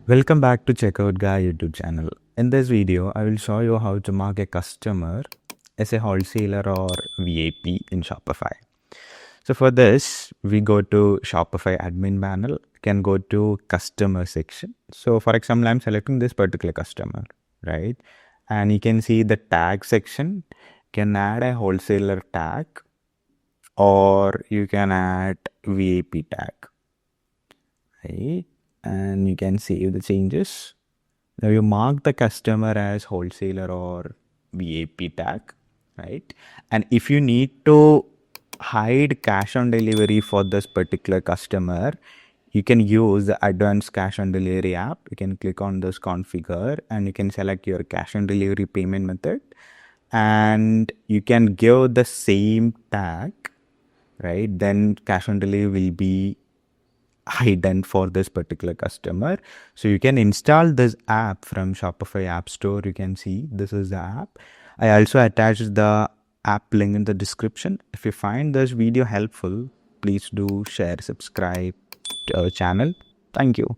Welcome back to Checkout Guy YouTube channel. In this video, I will show you how to mark a customer as a wholesaler or VIP in Shopify. So for this, we go to Shopify admin panel, can go to customer section. So for example, I'm selecting this particular customer, right? And you can see the tag section, can add a wholesaler tag or you can add VIP tag, right? And you can save the changes. Now you mark the customer as wholesaler or VIP tag, right? And if you need to hide cash on delivery for this particular customer, you can use the advanced cash on delivery app. You can click on this configure and you can select your cash on delivery payment method, and you can give the same tag, right? Then cash on delivery will be hidden for this particular customer. So you can install this app from Shopify App Store. You can see this is the app. I also attached the app link in the description. If you find this video helpful, please do share, subscribe to our channel. Thank you.